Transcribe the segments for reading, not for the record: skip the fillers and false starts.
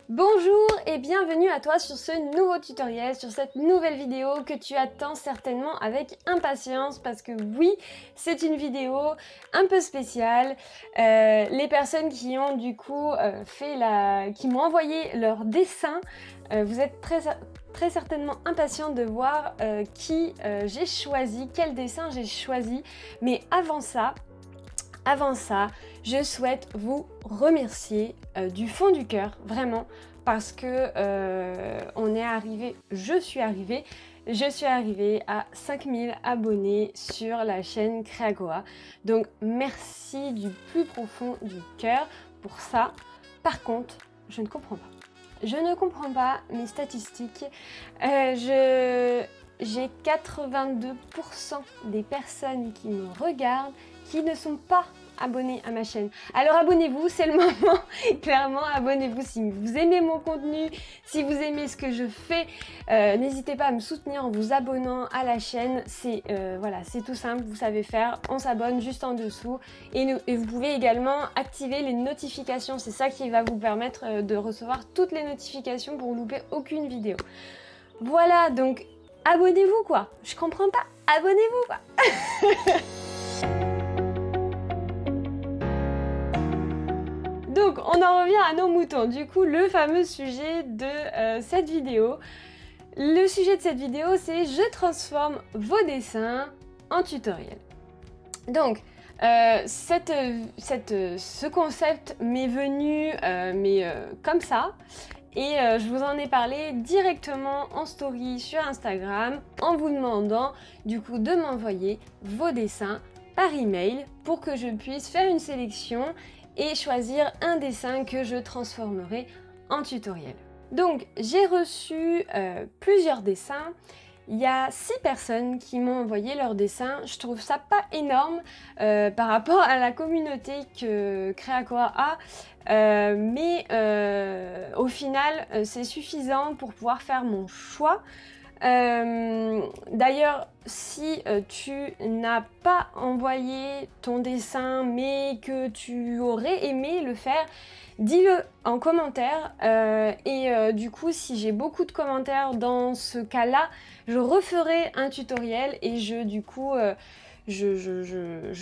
Bonjour et bienvenue à toi sur ce nouveau tutoriel, sur cette nouvelle vidéo que tu attends certainement avec impatience parce que oui, c'est une vidéo un peu spéciale. Les personnes qui ont du coup qui m'ont envoyé leur dessin, vous êtes très certainement impatients de voir qui j'ai choisi, quel dessin j'ai choisi. Mais avant ça, je souhaite vous remercier du fond du cœur, vraiment, parce que je suis arrivée à 5000 abonnés sur la chaîne Créagoa. Donc merci du plus profond du cœur pour ça. Par contre, je ne comprends pas. Je ne comprends pas mes statistiques. J'ai 82% des personnes qui me regardent qui ne sont pas abonnés à ma chaîne. Alors abonnez-vous, c'est le moment. Clairement, abonnez-vous si vous aimez mon contenu, si vous aimez ce que je fais. N'hésitez pas à me soutenir en vous abonnant à la chaîne. C'est tout simple, vous savez faire. On s'abonne juste en dessous. Et vous pouvez également activer les notifications. C'est ça qui va vous permettre de recevoir toutes les notifications pour ne louper aucune vidéo. Voilà, donc abonnez-vous quoi. Je comprends pas. Abonnez-vous quoi. Donc, on en revient à nos moutons. Du coup, le fameux sujet de cette vidéo. Le sujet de cette vidéo, c'est « Je transforme vos dessins en tutoriel ». Donc, ce concept m'est venu comme ça. Et je vous en ai parlé directement en story sur Instagram en vous demandant du coup de m'envoyer vos dessins par email pour que je puisse faire une sélection et choisir un dessin que je transformerai en tutoriel. Donc j'ai reçu plusieurs dessins. Il y a 6 personnes qui m'ont envoyé leurs dessins. Je trouve ça pas énorme par rapport à la communauté que Créacoa a. Mais au final, c'est suffisant pour pouvoir faire mon choix. D'ailleurs, si tu n'as pas envoyé ton dessin mais que tu aurais aimé le faire, dis-le en commentaire du coup si j'ai beaucoup de commentaires dans ce cas-là, je referai un tutoriel et je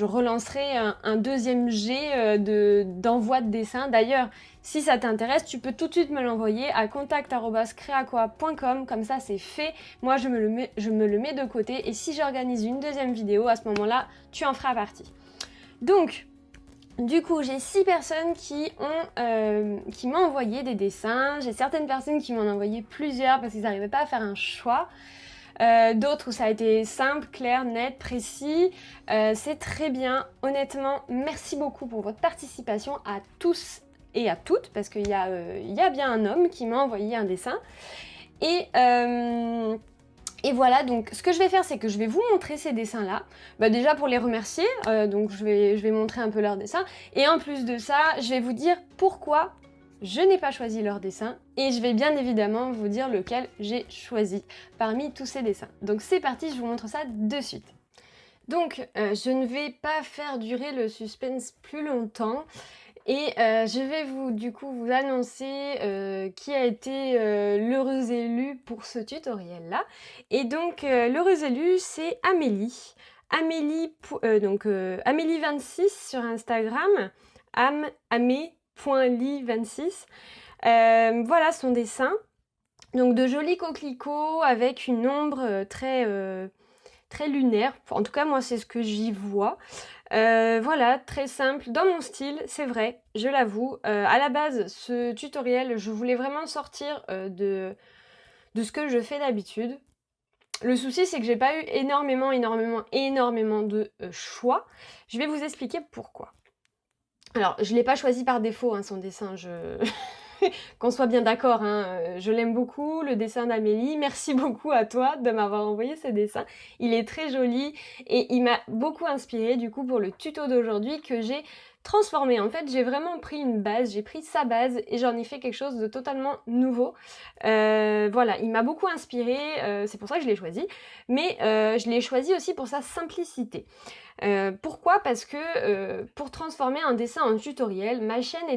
relancerai un deuxième jet d'envoi de dessin. D'ailleurs, si ça t'intéresse, tu peux tout de suite me l'envoyer à contact@creacoa.com, comme ça c'est fait. Moi je me le mets de côté et si j'organise une deuxième vidéo, à ce moment-là, tu en feras partie. Donc, du coup, j'ai 6 personnes qui m'ont envoyé des dessins. J'ai certaines personnes qui m'en ont envoyé plusieurs parce qu'ils n'arrivaient pas à faire un choix. D'autres où ça a été simple, clair, net, précis. C'est très bien. Honnêtement, merci beaucoup pour votre participation à tous et à toutes, parce qu'il y a bien un homme qui m'a envoyé un dessin. Et voilà, donc ce que je vais faire, c'est que je vais vous montrer ces dessins-là. Déjà pour les remercier, donc je vais montrer un peu leurs dessins. Et en plus de ça, je vais vous dire pourquoi je n'ai pas choisi leur dessin. Et je vais bien évidemment vous dire lequel j'ai choisi parmi tous ces dessins. Donc c'est parti, je vous montre ça de suite. Donc je ne vais pas faire durer le suspense plus longtemps. Et je vais vous annoncer qui a été l'heureuse élue pour ce tutoriel-là. Et donc, l'heureuse élue, c'est Amélie. Amélie26 sur Instagram, amé.li26. Voilà son dessin. Donc, de jolis coquelicots avec une ombre très lunaire. En tout cas, moi, c'est ce que j'y vois. Voilà, très simple, dans mon style, c'est vrai, je l'avoue. À la base, ce tutoriel, je voulais vraiment sortir de ce que je fais d'habitude. Le souci, c'est que j'ai pas eu énormément de choix. Je vais vous expliquer pourquoi. Alors, je l'ai pas choisi par défaut, hein, son dessin, qu'on soit bien d'accord, hein, je l'aime beaucoup, le dessin d'Amélie. Merci beaucoup à toi de m'avoir envoyé ce dessin. Il est très joli et il m'a beaucoup inspiré du coup pour le tuto d'aujourd'hui que j'ai transformé. En fait, j'ai vraiment pris une base, j'ai pris sa base et j'en ai fait quelque chose de totalement nouveau. Voilà, il m'a beaucoup inspiré, c'est pour ça que je l'ai choisi. Mais je l'ai choisi aussi pour sa simplicité. Pourquoi ? Parce que pour transformer un dessin en tutoriel, ma chaîne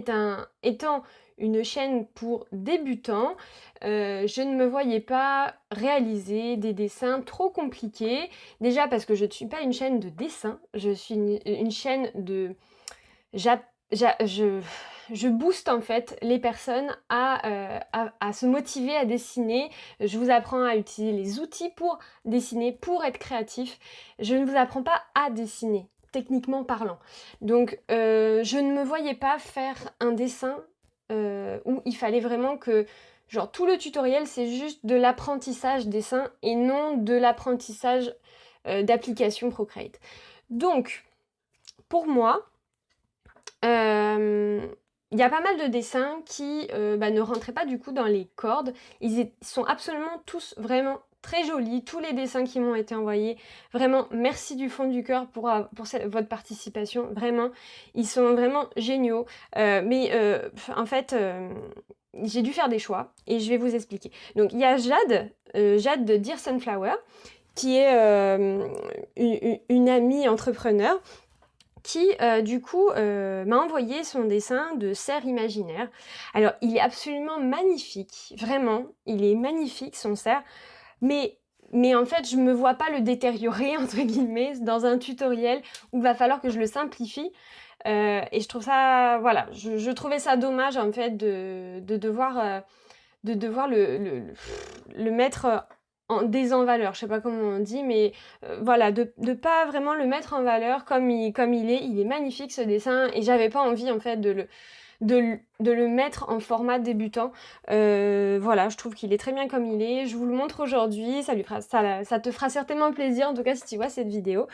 étant une chaîne pour débutants, je ne me voyais pas réaliser des dessins trop compliqués. Déjà parce que je ne suis pas une chaîne de dessin, je suis une chaîne de... Je booste en fait les personnes à se motiver à dessiner. Je vous apprends à utiliser les outils pour dessiner, pour être créatif. Je ne vous apprends pas à dessiner, techniquement parlant. Donc je ne me voyais pas faire un dessin où il fallait vraiment que... Genre tout le tutoriel c'est juste de l'apprentissage dessin et non de l'apprentissage d'application Procreate. Donc pour moi, il y a pas mal de dessins qui ne rentraient pas du coup dans les cordes. Ils sont absolument tous vraiment très jolis. Tous les dessins qui m'ont été envoyés, vraiment merci du fond du cœur pour votre participation. Vraiment, ils sont vraiment géniaux. En fait, j'ai dû faire des choix et je vais vous expliquer. Donc il y a Jade de Dear Sunflower, qui est une amie entrepreneur qui du coup m'a envoyé son dessin de cerf imaginaire. Alors il est absolument magnifique, vraiment, il est magnifique son cerf, mais en fait je me vois pas le détériorer entre guillemets dans un tutoriel où il va falloir que je le simplifie. Et je trouve ça, voilà, je trouvais ça dommage en fait de devoir le mettre en désenvaleur, je sais pas comment on dit, mais voilà, de pas vraiment le mettre en valeur comme il est magnifique ce dessin, et j'avais pas envie en fait de le mettre en format débutant. Voilà, je trouve qu'il est très bien comme il est, je vous le montre aujourd'hui, ça te fera certainement plaisir, en tout cas si tu vois cette vidéo.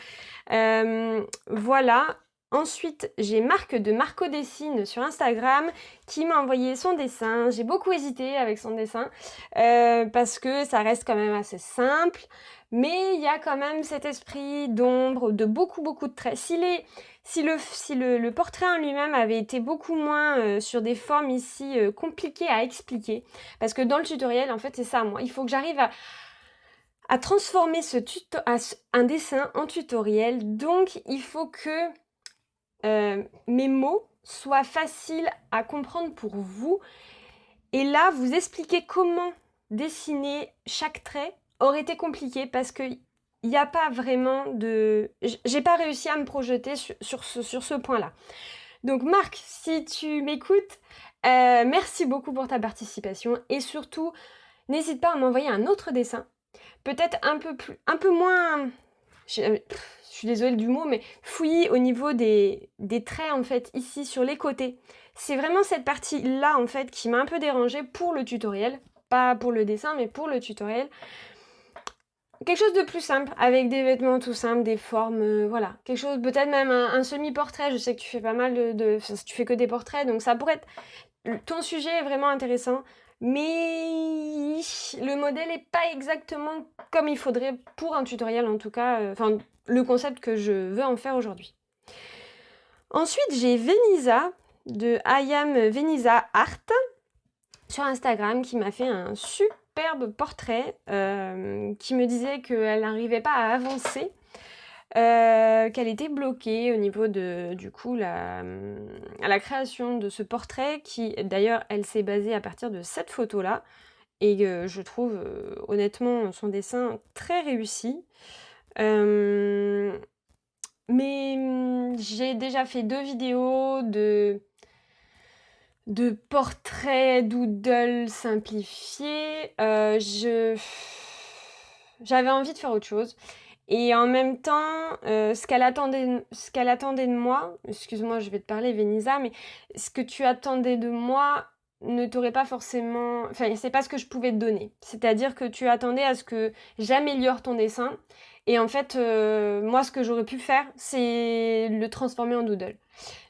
Voilà. Ensuite, j'ai Marc de Marco Dessine sur Instagram qui m'a envoyé son dessin. J'ai beaucoup hésité avec son dessin parce que ça reste quand même assez simple, mais il y a quand même cet esprit d'ombre, de beaucoup de traits. Si le portrait en lui-même avait été beaucoup moins sur des formes ici compliquées à expliquer, parce que dans le tutoriel, en fait, c'est ça, moi, il faut que j'arrive à transformer un dessin en tutoriel, donc il faut que mes mots soient faciles à comprendre pour vous. Et là, vous expliquer comment dessiner chaque trait aurait été compliqué parce que il n'y a pas vraiment de... J'ai pas réussi à me projeter sur ce point-là. Donc Marc, si tu m'écoutes, merci beaucoup pour ta participation et surtout, n'hésite pas à m'envoyer un autre dessin, peut-être un peu moins... Je suis désolée du mot, mais fouillis au niveau des traits en fait ici sur les côtés. C'est vraiment cette partie-là en fait qui m'a un peu dérangée pour le tutoriel. Pas pour le dessin, mais pour le tutoriel. Quelque chose de plus simple, avec des vêtements tout simples, des formes, voilà. Quelque chose, peut-être même un semi-portrait. Je sais que tu fais pas mal tu fais que des portraits, donc ça pourrait être... Ton sujet est vraiment intéressant, mais le modèle n'est pas exactement comme il faudrait pour un tutoriel en tout cas, le concept que je veux en faire aujourd'hui. Ensuite, j'ai Venisa de I Am Venisa Art sur Instagram qui m'a fait un superbe portrait qui me disait qu'elle n'arrivait pas à avancer. Qu'elle était bloquée au niveau de, du coup, à la création de ce portrait qui, d'ailleurs, elle s'est basée à partir de cette photo-là et je trouve honnêtement son dessin très réussi. Mais j'ai déjà fait 2 vidéos de portraits doodle simplifiés. J'avais envie de faire autre chose. Et en même temps, ce qu'elle attendait de moi, excuse-moi, je vais te parler, Venisa, mais ce que tu attendais de moi ne t'aurait pas forcément... Enfin, c'est pas ce que je pouvais te donner. C'est-à-dire que tu attendais à ce que j'améliore ton dessin. Et en fait, moi, ce que j'aurais pu faire, c'est le transformer en doodle.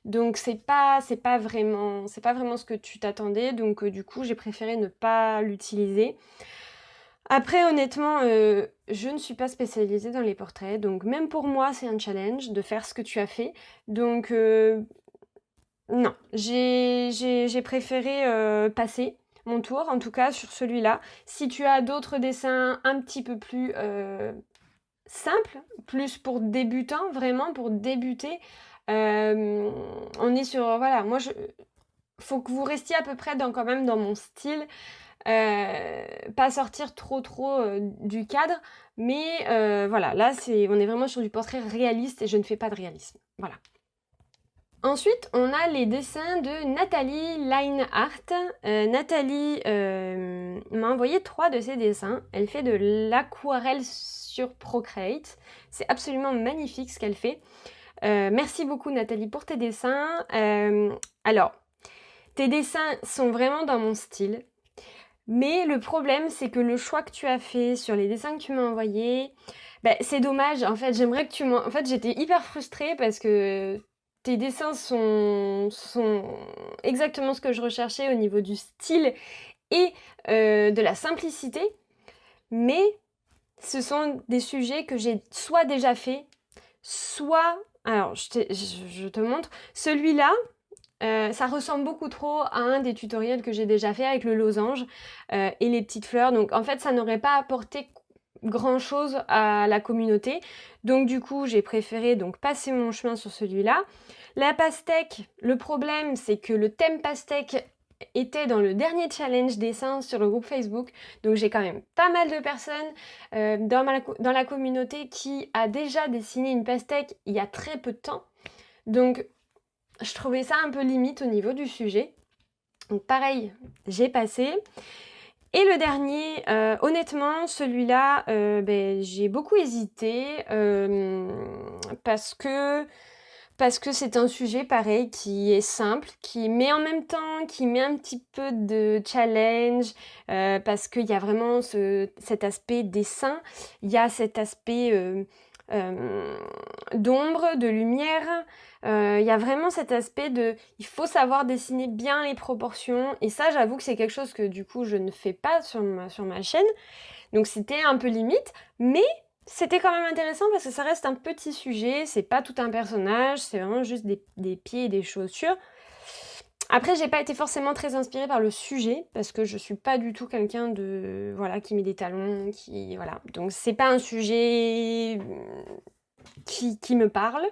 Donc, c'est pas vraiment ce que tu t'attendais. Donc, du coup, j'ai préféré ne pas l'utiliser. Après, honnêtement, je ne suis pas spécialisée dans les portraits, donc même pour moi, c'est un challenge de faire ce que tu as fait. Donc, non, j'ai préféré passer mon tour, en tout cas sur celui-là. Si tu as d'autres dessins un petit peu plus simples, plus pour débutants, vraiment pour débuter, on est sur... Voilà, moi, faut que vous restiez à peu près quand même dans mon style. Pas sortir trop du cadre, mais voilà, là on est vraiment sur du portrait réaliste et je ne fais pas de réalisme. Voilà. Ensuite, on a les dessins de Nathalie Lineart. Nathalie m'a envoyé 3 de ses dessins. Elle fait de l'aquarelle sur Procreate. C'est absolument magnifique ce qu'elle fait. Merci beaucoup Nathalie pour tes dessins. Alors, tes dessins sont vraiment dans mon style. Mais le problème, c'est que le choix que tu as fait sur les dessins que tu m'as envoyés, c'est dommage. En fait, j'aimerais que tu m'en... En fait, j'étais hyper frustrée parce que tes dessins sont exactement ce que je recherchais au niveau du style et de la simplicité. Mais ce sont des sujets que j'ai soit déjà fait, soit... Alors, je te montre. Celui-là, ça ressemble beaucoup trop à un des tutoriels que j'ai déjà fait avec le losange et les petites fleurs. Donc en fait, ça n'aurait pas apporté grand chose à la communauté. Donc du coup, j'ai préféré donc passer mon chemin sur celui-là. La pastèque, le problème, c'est que le thème pastèque était dans le dernier challenge dessin sur le groupe Facebook. Donc j'ai quand même pas mal de personnes dans la communauté qui a déjà dessiné une pastèque il y a très peu de temps. Donc je trouvais ça un peu limite au niveau du sujet. Donc pareil, j'ai passé. Et le dernier, honnêtement, celui-là, j'ai beaucoup hésité parce que c'est un sujet pareil qui est simple, mais en même temps qui met un petit peu de challenge parce qu'il y a vraiment cet aspect dessin, il y a cet aspect d'ombre, de lumière. Il y a vraiment cet aspect il faut savoir dessiner bien les proportions, et ça j'avoue que c'est quelque chose que du coup je ne fais pas sur ma chaîne, donc c'était un peu limite, mais c'était quand même intéressant parce que ça reste un petit sujet, c'est pas tout un personnage, c'est vraiment juste des pieds et des chaussures. Après, j'ai pas été forcément très inspirée par le sujet parce que je suis pas du tout quelqu'un qui met des talons, voilà. Donc c'est pas un sujet qui me parle.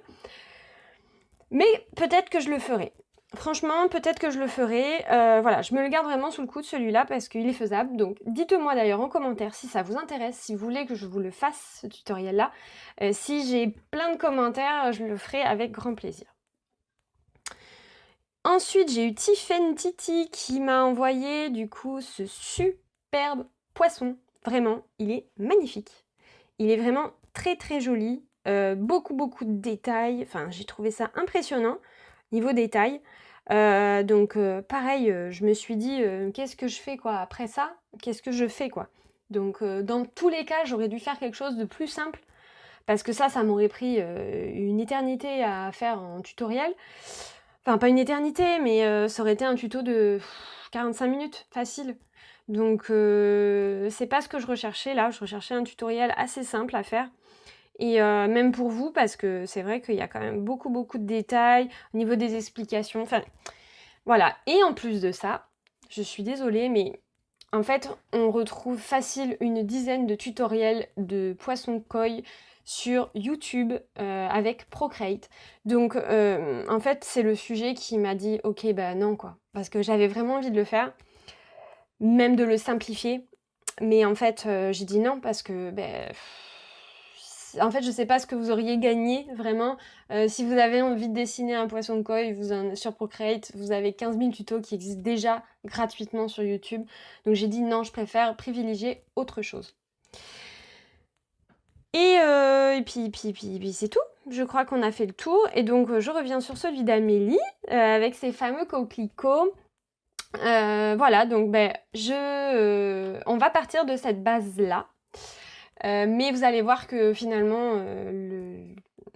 Mais peut-être que je le ferai. Franchement, peut-être que je le ferai. Voilà, je me le garde vraiment sous le coude celui-là parce qu'il est faisable. Donc dites-moi d'ailleurs en commentaire si ça vous intéresse, si vous voulez que je vous le fasse, ce tutoriel-là. Si j'ai plein de commentaires, je le ferai avec grand plaisir. Ensuite, j'ai eu Tiffen Titi qui m'a envoyé du coup ce superbe poisson. Vraiment, il est magnifique. Il est vraiment très très joli. Beaucoup de détails. Enfin, j'ai trouvé ça impressionnant niveau détails. Donc pareil, je me suis dit qu'est-ce que je fais quoi après ça? Qu'est-ce que je fais quoi? Donc dans tous les cas, j'aurais dû faire quelque chose de plus simple parce que ça m'aurait pris une éternité à faire en tutoriel. Enfin, pas une éternité, mais ça aurait été un tuto de 45 minutes, facile. Donc c'est pas ce que je recherchais là, je recherchais un tutoriel assez simple à faire. Et même pour vous, parce que c'est vrai qu'il y a quand même beaucoup de détails au niveau des explications. Enfin, voilà. Et en plus de ça, je suis désolée, mais en fait, on retrouve facile une dizaine de tutoriels de poisson koi sur YouTube avec Procreate. Donc, en fait, c'est le sujet qui m'a dit « Ok, bah non, quoi. » Parce que j'avais vraiment envie de le faire, même de le simplifier. Mais en fait, j'ai dit non parce que... en fait, je sais pas ce que vous auriez gagné, vraiment. Si vous avez envie de dessiner un poisson koi sur Procreate, vous avez 15 000 tutos qui existent déjà gratuitement sur YouTube. Donc j'ai dit non, je préfère privilégier autre chose. Et puis c'est tout. Je crois qu'on a fait le tour. Et donc je reviens sur celui d'Amélie, avec ses fameux coquelicots. Voilà, donc on va partir de cette base-là. Mais vous allez voir que finalement,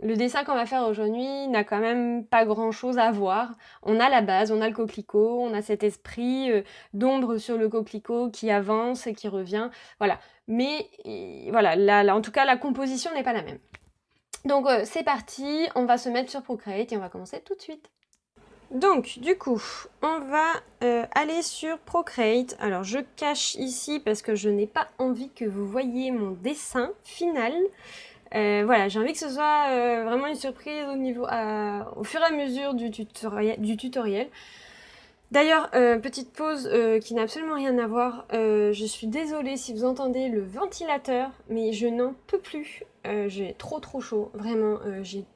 le dessin qu'on va faire aujourd'hui n'a quand même pas grand-chose à voir. On a la base, on a le coquelicot, on a cet esprit d'ombre sur le coquelicot qui avance et qui revient. Voilà. Mais voilà, là, en tout cas, la composition n'est pas la même. Donc c'est parti, on va se mettre sur Procreate et on va commencer tout de suite. Donc du coup, on va aller sur Procreate. Alors je cache ici parce que je n'ai pas envie que vous voyiez mon dessin final. Voilà, j'ai envie que ce soit vraiment une surprise au fur et à mesure du tutoriel. D'ailleurs, petite pause qui n'a absolument rien à voir. Je suis désolée si vous entendez le ventilateur, mais je n'en peux plus. J'ai trop chaud, vraiment.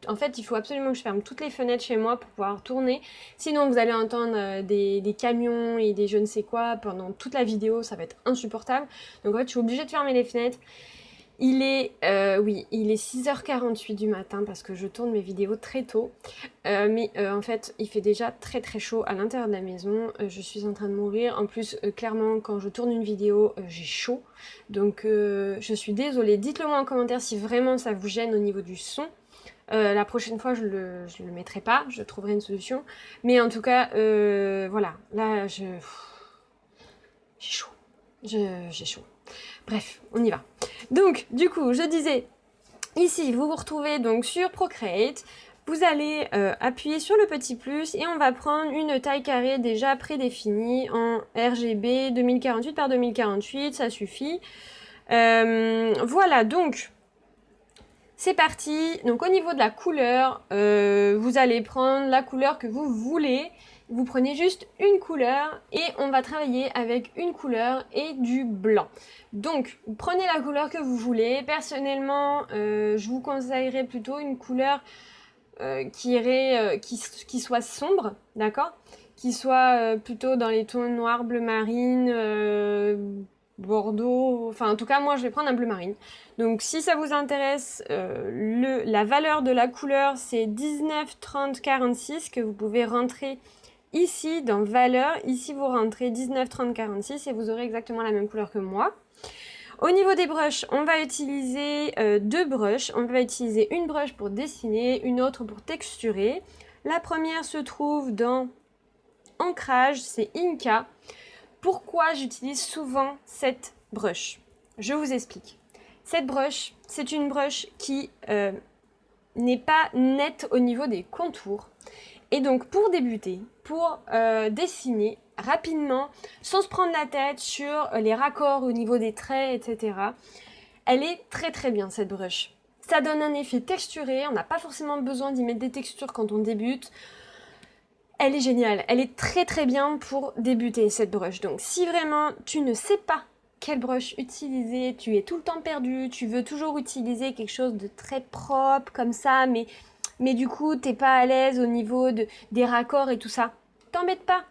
En fait, il faut absolument que je ferme toutes les fenêtres chez moi pour pouvoir tourner. Sinon, vous allez entendre des camions et des je ne sais quoi pendant toute la vidéo. Ça va être insupportable. Donc en fait, je suis obligée de fermer les fenêtres. Il est 6h48 du matin parce que je tourne mes vidéos très tôt. Mais en fait, il fait déjà très chaud à l'intérieur de la maison. Je suis en train de mourir. En plus, clairement, quand je tourne une vidéo, j'ai chaud. Donc, je suis désolée. Dites-le moi en commentaire si vraiment ça vous gêne au niveau du son. La prochaine fois, je le mettrai pas. Je trouverai une solution. Mais en tout cas, voilà. Là, j'ai chaud. J'ai chaud. Bref, on y va. Donc, du coup, je disais, ici, vous vous retrouvez donc sur Procreate. Vous allez appuyer sur le petit plus et on va prendre une taille carrée déjà prédéfinie en RGB 2048 par 2048, ça suffit. Voilà, donc, c'est parti. Donc, au niveau de la couleur, vous allez prendre la couleur que vous voulez. Vous prenez juste une couleur et on va travailler avec une couleur et du blanc. Donc, prenez la couleur que vous voulez. Personnellement, je vous conseillerais plutôt une couleur qui soit sombre, d'accord? Qui soit plutôt dans les tons noirs, bleu marine, bordeaux. Enfin, en tout cas, moi, je vais prendre un bleu marine. Donc, si ça vous intéresse, la valeur de la couleur, c'est 19, 30, 46 que vous pouvez rentrer ici, dans valeur, ici vous rentrez 19, 30, 46 et vous aurez exactement la même couleur que moi. Au niveau des brushes, on va utiliser deux brushes. On va utiliser une brush pour dessiner, une autre pour texturer. La première se trouve dans Ancrage, c'est Inca. Pourquoi j'utilise souvent cette brush? Je vous explique. Cette brush, c'est une brush qui n'est pas nette au niveau des contours. Et donc pour débuter, pour dessiner rapidement, sans se prendre la tête sur les raccords au niveau des traits, etc. Elle est très bien cette brush. Ça donne un effet texturé, on n'a pas forcément besoin d'y mettre des textures quand on débute. Elle est géniale, elle est très bien pour débuter cette brush. Donc si vraiment tu ne sais pas quelle brush utiliser, tu es tout le temps perdu, tu veux toujours utiliser quelque chose de très propre comme ça, mais du coup, t'es pas à l'aise au niveau des raccords et tout ça. T'embête pas.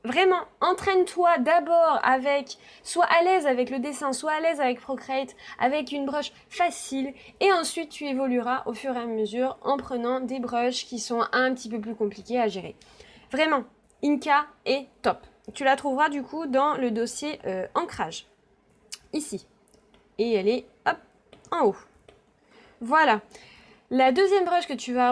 Vraiment, entraîne-toi d'abord avec, sois à l'aise avec le dessin, sois à l'aise avec Procreate, avec une brush facile, et ensuite tu évolueras au fur et à mesure en prenant des brushes qui sont un petit peu plus compliquées à gérer. Vraiment, Inca est top. Tu la trouveras du coup dans le dossier ancrage, ici. Et elle est, hop, en haut. Voilà. La deuxième brush que tu vas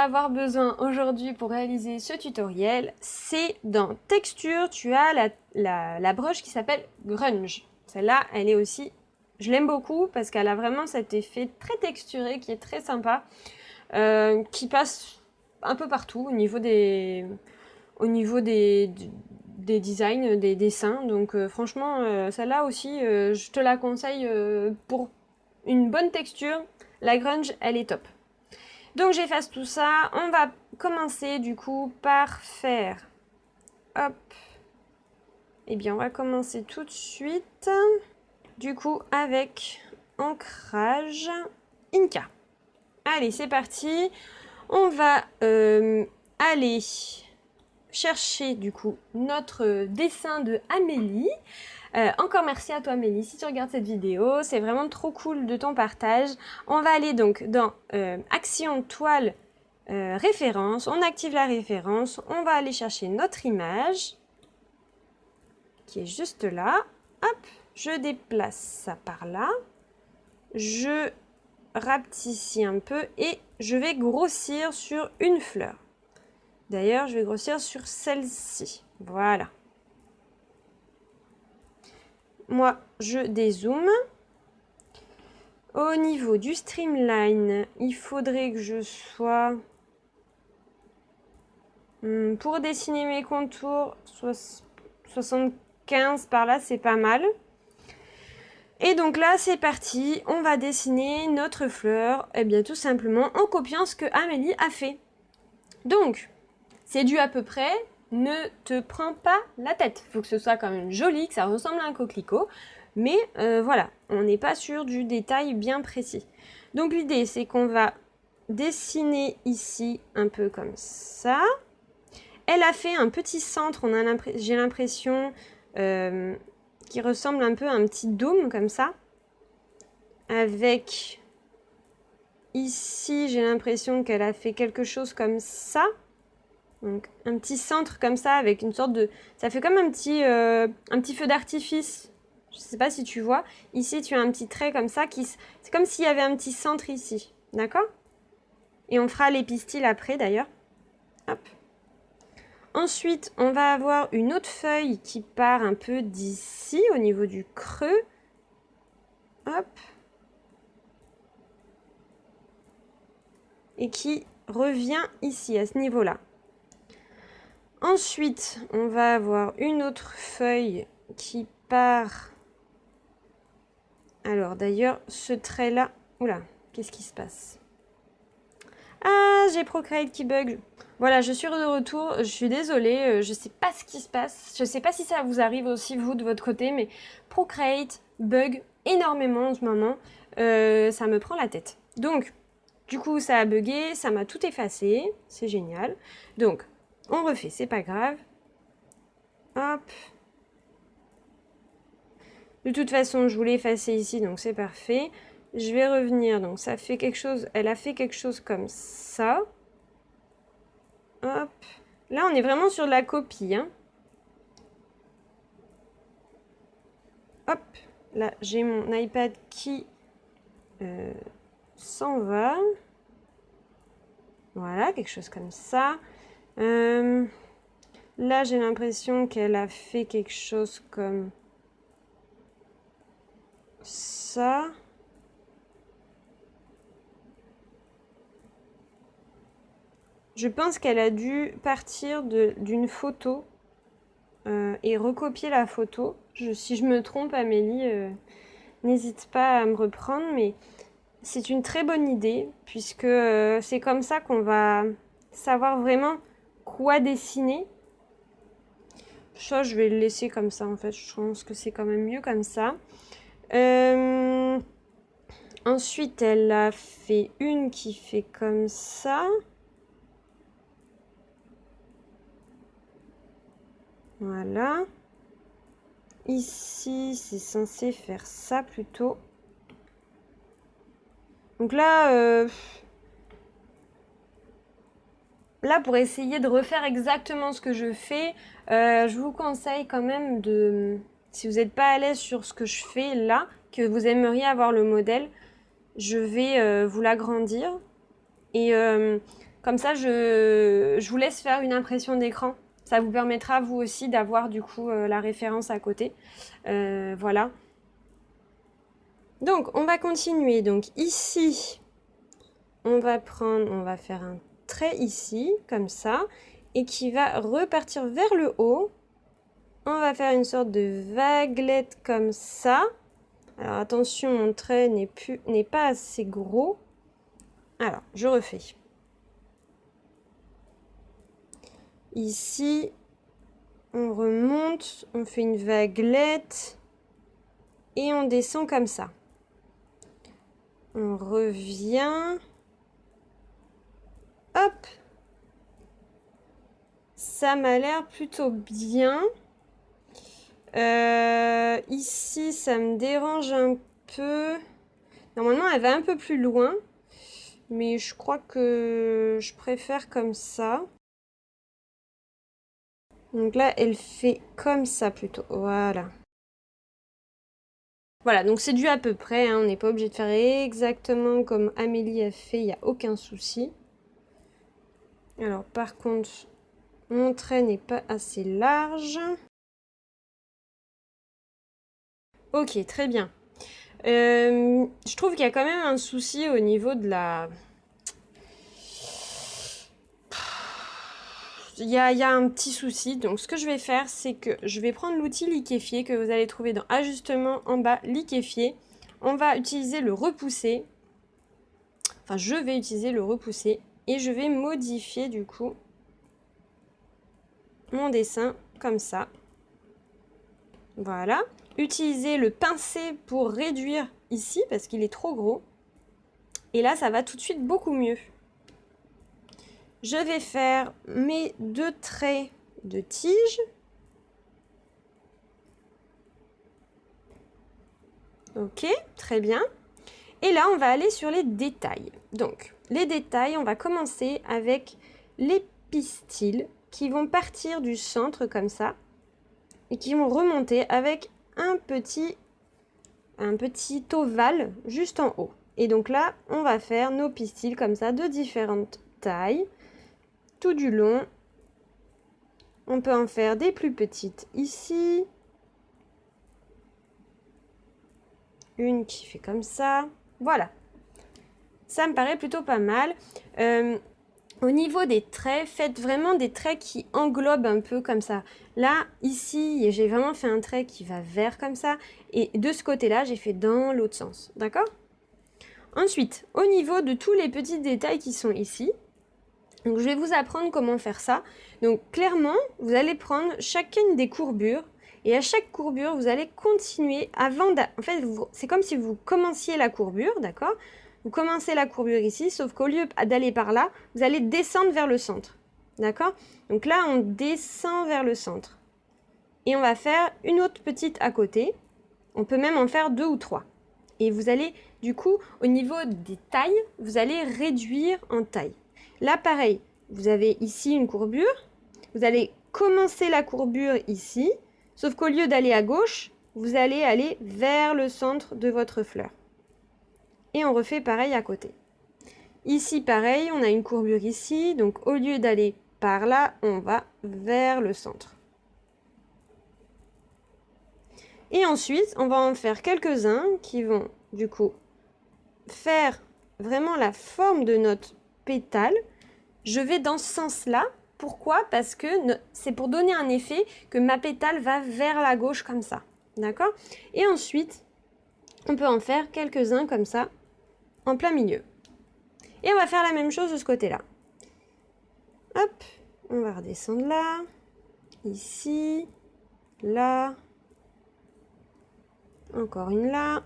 avoir besoin aujourd'hui pour réaliser ce tutoriel, c'est dans Texture, tu as la brush qui s'appelle Grunge. Celle-là, elle est aussi, je l'aime beaucoup parce qu'elle a vraiment cet effet très texturé qui est très sympa, qui passe un peu partout au niveau des designs, des dessins. Donc franchement, celle-là aussi, je te la conseille pour une bonne texture. La grunge, elle est top. Donc j'efface tout ça. On va commencer du coup par faire... Hop. Eh bien, on va commencer tout de suite. Du coup, avec Ancrage Inca. Allez, c'est parti. On va aller chercher du coup notre dessin de Amélie. Encore merci à toi Amélie si tu regardes cette vidéo, c'est vraiment trop cool de ton partage. On va aller donc dans Action Toile Référence, on active la référence, on va aller chercher notre image qui est juste là. Hop, je déplace ça par là, je rapetissis un peu et je vais grossir sur une fleur. D'ailleurs, je vais grossir sur celle-ci. Voilà. Moi, je dézoome. Au niveau du streamline, il faudrait que je sois... pour dessiner mes contours, 75 par là, c'est pas mal. Et donc là, c'est parti. On va dessiner notre fleur, et bien tout simplement en copiant ce que Amélie a fait. Donc, c'est du à peu près, ne te prends pas la tête. Il faut que ce soit quand même joli, que ça ressemble à un coquelicot. Mais voilà, on n'est pas sur du détail bien précis. Donc l'idée, c'est qu'on va dessiner ici un peu comme ça. Elle a fait un petit centre, j'ai l'impression, qui ressemble un peu à un petit dôme comme ça. Avec, ici, j'ai l'impression qu'elle a fait quelque chose comme ça. Donc un petit centre comme ça avec une sorte de... Ça fait comme un petit feu d'artifice. Je ne sais pas si tu vois. Ici, tu as un petit trait comme ça. C'est comme s'il y avait un petit centre ici. D'accord? Et on fera les pistils après d'ailleurs. Hop. Ensuite, on va avoir une autre feuille qui part un peu d'ici, au niveau du creux. Hop. Et qui revient ici, à ce niveau-là. Ensuite, on va avoir une autre feuille qui part... Alors, d'ailleurs, ce trait-là... Oula, qu'est-ce qui se passe? Ah, j'ai Procreate qui bug. Voilà, je suis de retour. Je suis désolée, je sais pas ce qui se passe. Je sais pas si ça vous arrive aussi, vous, de votre côté, mais Procreate bug énormément en ce moment. Ça me prend la tête. Donc, du coup, ça a bugué, ça m'a tout effacé. C'est génial. Donc, on refait, c'est pas grave. Hop. De toute façon, je voulais effacer ici, donc c'est parfait. Je vais revenir, donc ça fait quelque chose, elle a fait quelque chose comme ça. Hop. Là, on est vraiment sur de la copie, hein. Hop. Là, j'ai mon iPad qui s'en va. Voilà, quelque chose comme ça. Là, j'ai l'impression qu'elle a fait quelque chose comme ça. Je pense qu'elle a dû partir d'une photo et recopier la photo. Si je me trompe, Amélie, n'hésite pas à me reprendre, mais c'est une très bonne idée, puisque c'est comme ça qu'on va savoir vraiment quoi dessiner. Ça, je vais le laisser comme ça, en fait. Je pense que c'est quand même mieux comme ça. Ensuite, elle a fait une qui fait comme ça. Voilà. Ici, c'est censé faire ça plutôt. Donc là, pour essayer de refaire exactement ce que je fais, je vous conseille quand même de... Si vous n'êtes pas à l'aise sur ce que je fais là, que vous aimeriez avoir le modèle, je vais vous l'agrandir. Et comme ça, je vous laisse faire une impression d'écran. Ça vous permettra, vous aussi, d'avoir du coup la référence à côté. Voilà. Donc, on va continuer. Donc, ici, on va faire un trait ici, comme ça, et qui va repartir vers le haut. On va faire une sorte de vaguelette comme ça. Alors, attention, mon trait n'est pas assez gros. Alors, je refais. Ici, on remonte, on fait une vaguelette et on descend comme ça. On revient. Hop. Ça m'a l'air plutôt bien. Ici, ça me dérange un peu. Normalement, elle va un peu plus loin. Mais je crois que je préfère comme ça. Donc là, elle fait comme ça plutôt. Voilà. Voilà, donc c'est dû à peu près. Hein, on n'est pas obligé de faire exactement comme Amélie a fait. Il n'y a aucun souci. Alors par contre, mon trait n'est pas assez large. Ok, très bien. Je trouve qu'il y a quand même un souci au niveau de la... Il y a un petit souci. Donc ce que je vais faire, c'est que je vais prendre l'outil liquéfié que vous allez trouver dans Ajustement en bas, liquéfié. On va utiliser le repousser. Enfin, je vais utiliser le repousser. Et je vais modifier du coup mon dessin comme ça. Voilà. Utilisez le pincé pour réduire ici parce qu'il est trop gros. Et là, ça va tout de suite beaucoup mieux. Je vais faire mes 2 traits de tige. Ok, très bien. Et là, on va aller sur les détails. Donc, les détails, on va commencer avec les pistils qui vont partir du centre comme ça et qui vont remonter avec un petit ovale juste en haut. Et donc là, on va faire nos pistils comme ça de différentes tailles tout du long. On peut en faire des plus petites ici. Une qui fait comme ça. Voilà. Ça me paraît plutôt pas mal. Au niveau des traits, faites vraiment des traits qui englobent un peu comme ça. Là, ici, j'ai vraiment fait un trait qui va vers comme ça. Et de ce côté-là, j'ai fait dans l'autre sens. D'accord ? Ensuite, au niveau de tous les petits détails qui sont ici, donc je vais vous apprendre comment faire ça. Donc clairement, vous allez prendre chacune des courbures. Et à chaque courbure, vous allez continuer avant... En fait, c'est comme si vous commenciez la courbure, d'accord ? Vous commencez la courbure ici, sauf qu'au lieu d'aller par là, vous allez descendre vers le centre. D'accord ? Donc là, on descend vers le centre. Et on va faire une autre petite à côté. On peut même en faire 2 ou 3. Et vous allez, du coup, au niveau des tailles, vous allez réduire en taille. Là, pareil, vous avez ici une courbure. Vous allez commencer la courbure ici. Sauf qu'au lieu d'aller à gauche, vous allez aller vers le centre de votre fleur. Et on refait pareil à côté. Ici, pareil, on a une courbure ici. Donc, au lieu d'aller par là, on va vers le centre. Et ensuite, on va en faire quelques-uns qui vont, du coup, faire vraiment la forme de notre pétale. Je vais dans ce sens-là. Pourquoi ? Parce que c'est pour donner un effet que ma pétale va vers la gauche comme ça. D'accord ? Et ensuite, on peut en faire quelques-uns comme ça, en plein milieu. Et on va faire la même chose de ce côté-là. Hop, on va redescendre là, ici, là, encore une là.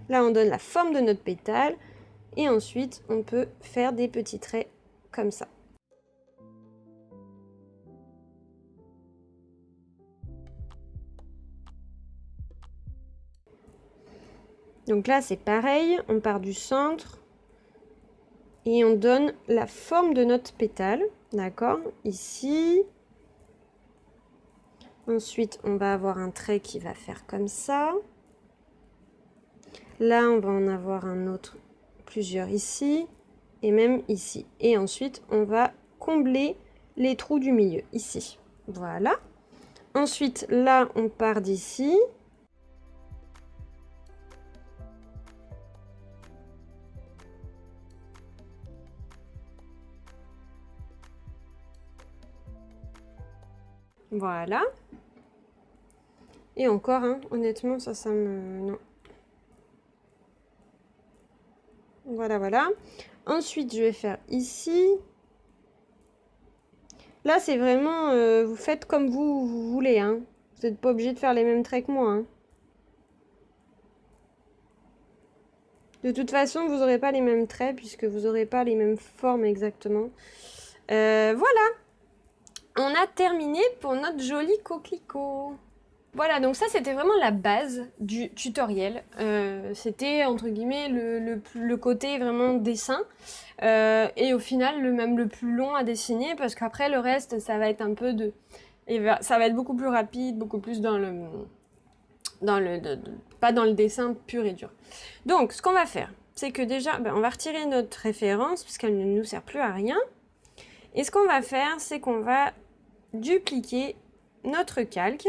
Là, on donne la forme de notre pétale. Et ensuite, on peut faire des petits traits comme ça. Donc là, c'est pareil. On part du centre. Et on donne la forme de notre pétale. D'accord ? Ici. Ensuite, on va avoir un trait qui va faire comme ça. Là, on va en avoir un autre, plusieurs ici. Et même ici. Et ensuite, on va combler les trous du milieu, ici. Voilà. Ensuite, là, on part d'ici. Voilà. Et encore, hein, honnêtement, ça me... Non. Voilà, voilà. Ensuite, je vais faire ici. Là, c'est vraiment... vous faites comme vous voulez, hein. Vous n'êtes pas obligé de faire les mêmes traits que moi, hein. De toute façon, vous n'aurez pas les mêmes traits puisque vous n'aurez pas les mêmes formes exactement. Voilà. On a terminé pour notre joli coquelicot. Voilà, donc ça c'était vraiment la base du tutoriel. C'était entre guillemets le côté vraiment dessin. Et au final, même le plus long à dessiner parce qu'après le reste, ça va être un peu de... ça va être beaucoup plus rapide, beaucoup plus dans le... pas dans le dessin pur et dur. Donc, ce qu'on va faire, c'est que déjà, on va retirer notre référence puisqu'elle ne nous sert plus à rien. Et ce qu'on va faire, c'est qu'on va dupliquer notre calque.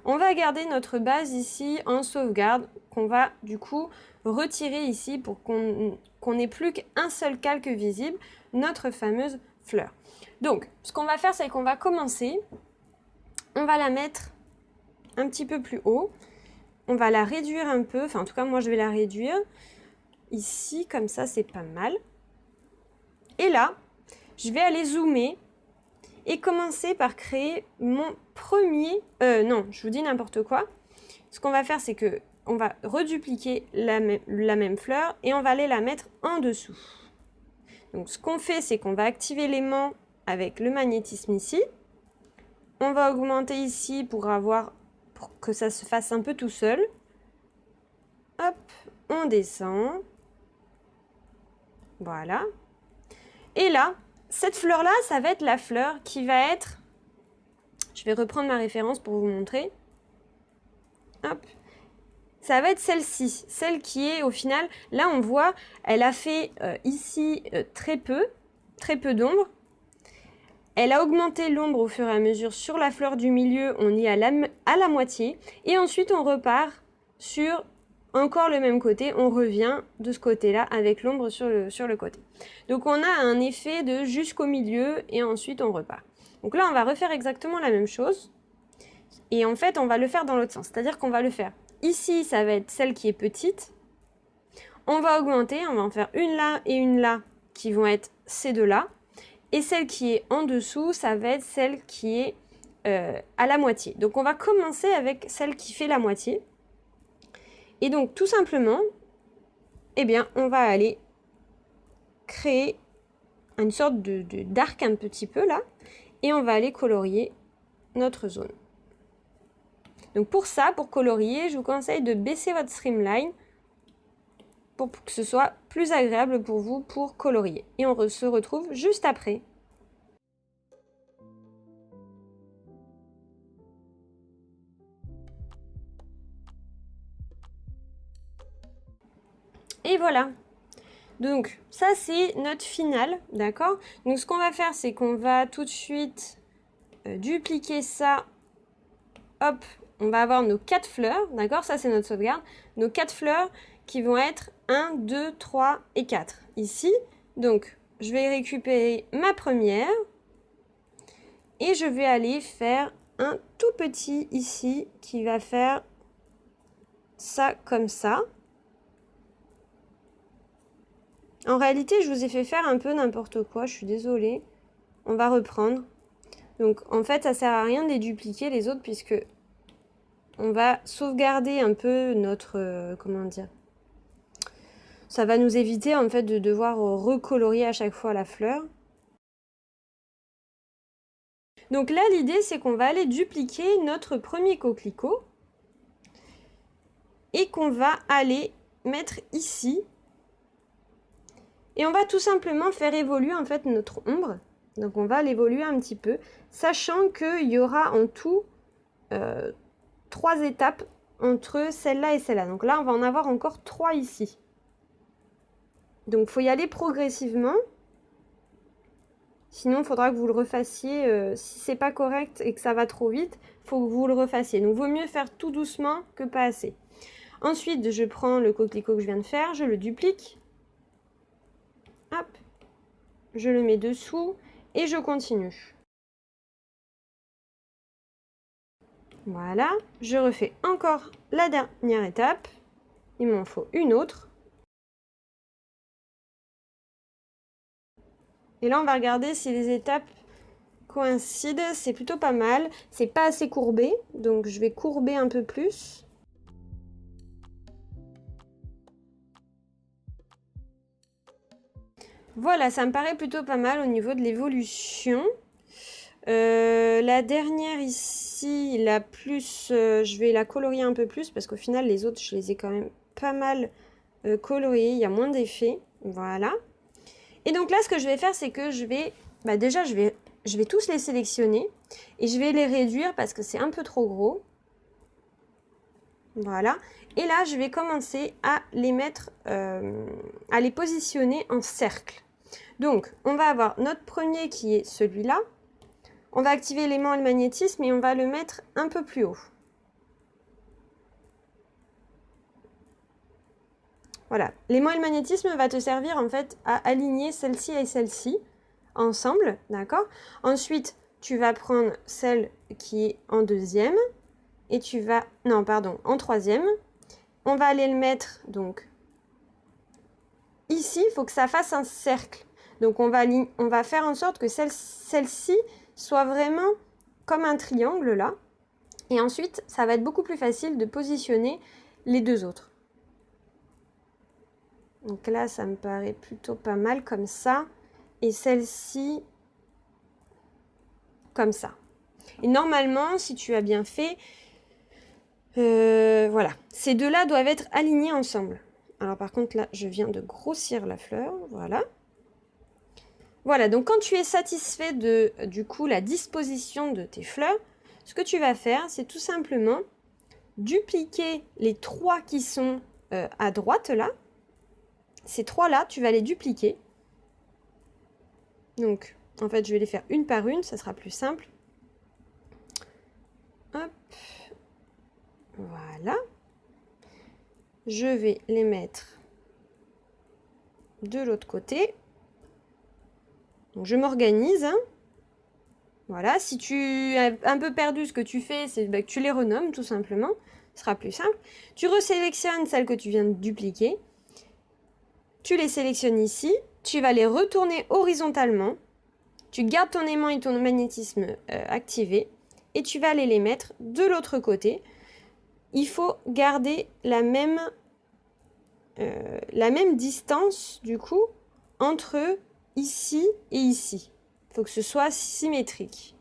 On va garder notre base ici en sauvegarde, qu'on va du coup retirer ici pour qu'on n'ait plus qu'un seul calque visible, notre fameuse fleur. Donc, ce qu'on va faire, c'est qu'on va commencer, on va la mettre un petit peu plus haut, on va la réduire un peu, enfin en tout cas moi je vais la réduire, ici comme ça c'est pas mal. Et là, je vais aller zoomer et commencer par créer mon premier... non, je vous dis n'importe quoi. Ce qu'on va faire, c'est que on va redupliquer la même fleur et on va aller la mettre en dessous. Donc ce qu'on fait, c'est qu'on va activer l'aimant avec le magnétisme ici. On va augmenter ici pour que ça se fasse un peu tout seul. Hop, on descend. Voilà. Et là, cette fleur-là, ça va être la fleur qui va être... Je vais reprendre ma référence pour vous montrer. Hop. Ça va être celle-ci, celle qui est au final, là on voit, elle a fait ici très peu d'ombre. Elle a augmenté l'ombre au fur et à mesure sur la fleur du milieu, on est à la moitié. Et ensuite on repart sur encore le même côté, on revient de ce côté-là avec l'ombre sur le côté. Donc on a un effet de jusqu'au milieu et ensuite on repart. Donc là on va refaire exactement la même chose. Et en fait on va le faire dans l'autre sens, c'est-à-dire qu'on va le faire. Ici, ça va être celle qui est petite. On va augmenter, on va en faire une là et une là qui vont être ces deux-là. Et celle qui est en dessous, ça va être celle qui est à la moitié. Donc on va commencer avec celle qui fait la moitié. Et donc tout simplement, eh bien, on va aller créer une sorte d'arc un petit peu là. Et on va aller colorier notre zone. Donc pour ça, pour colorier, je vous conseille de baisser votre streamline pour que ce soit plus agréable pour vous pour colorier. Et on se retrouve juste après. Et voilà. Donc ça c'est notre finale, d'accord? Donc ce qu'on va faire, c'est qu'on va tout de suite dupliquer ça. Hop, on va avoir nos 4 fleurs, d'accord? Ça, c'est notre sauvegarde. Nos 4 fleurs qui vont être 1, 2, 3 et 4 ici. Donc, je vais récupérer ma première. Et je vais aller faire un tout petit ici qui va faire ça comme ça. En réalité, je vous ai fait faire un peu n'importe quoi. Je suis désolée. On va reprendre. Donc, en fait, ça sert à rien de les dupliquer les autres puisque... on va sauvegarder un peu notre... comment dire? Ça va nous éviter en fait de devoir recolorier à chaque fois la fleur. Donc là, l'idée, c'est qu'on va aller dupliquer notre premier coquelicot. Et qu'on va aller mettre ici. Et on va tout simplement faire évoluer en fait notre ombre. Donc on va l'évoluer un petit peu. Sachant qu'il y aura en tout... 3 étapes entre celle-là et celle-là. Donc là, on va en avoir encore 3 ici. Donc, il faut y aller progressivement. Sinon, il faudra que vous le refassiez. Si c'est pas correct et que ça va trop vite, il faut que vous le refassiez. Donc, vaut mieux faire tout doucement que pas assez. Ensuite, je prends le coquelicot que je viens de faire, je le duplique. Hop. Je le mets dessous et je continue. Voilà, je refais encore la dernière étape. Il m'en faut une autre. Et là, on va regarder si les étapes coïncident. C'est plutôt pas mal. C'est pas assez courbé, donc je vais courber un peu plus. Voilà, ça me paraît plutôt pas mal au niveau de l'évolution. La dernière ici, la plus, je vais la colorier un peu plus parce qu'au final les autres je les ai quand même pas mal coloriés, il y a moins d'effets, voilà. Et donc là ce que je vais faire c'est que je vais, déjà je vais tous les sélectionner et je vais les réduire parce que c'est un peu trop gros. Voilà, et là je vais commencer à les mettre, à les positionner en cercle. Donc on va avoir notre premier qui est celui-là. On va activer l'aimant et le magnétisme et on va le mettre un peu plus haut. Voilà, l'aimant et le magnétisme va te servir en fait à aligner celle-ci et celle-ci ensemble, d'accord? Ensuite, tu vas prendre celle qui est en deuxième et tu vas... non, pardon, en troisième. On va aller le mettre donc ici, il faut que ça fasse un cercle. Donc on va faire en sorte que celle-ci soit vraiment comme un triangle là. Et ensuite, ça va être beaucoup plus facile de positionner les deux autres. Donc là, ça me paraît plutôt pas mal comme ça. Et celle-ci, comme ça. Et normalement, si tu as bien fait, voilà. Ces deux-là doivent être alignés ensemble. Alors par contre, là, je viens de grossir la fleur. Voilà. Voilà, donc quand tu es satisfait de, du coup, la disposition de tes fleurs, ce que tu vas faire, c'est tout simplement dupliquer les trois qui sont à droite, là. Ces trois-là, tu vas les dupliquer. Donc, en fait, je vais les faire une par une, ça sera plus simple. Hop. Voilà. Je vais les mettre de l'autre côté. Donc, je m'organise. Hein. Voilà, si tu as un peu perdu ce que tu fais, c'est que tu les renommes tout simplement. Ce sera plus simple. Tu resélectionnes celles que tu viens de dupliquer. Tu les sélectionnes ici. Tu vas les retourner horizontalement. Tu gardes ton aimant et ton magnétisme activés. Et tu vas aller les mettre de l'autre côté. Il faut garder la même distance, du coup, entre ici et ici. Il faut que ce soit symétrique.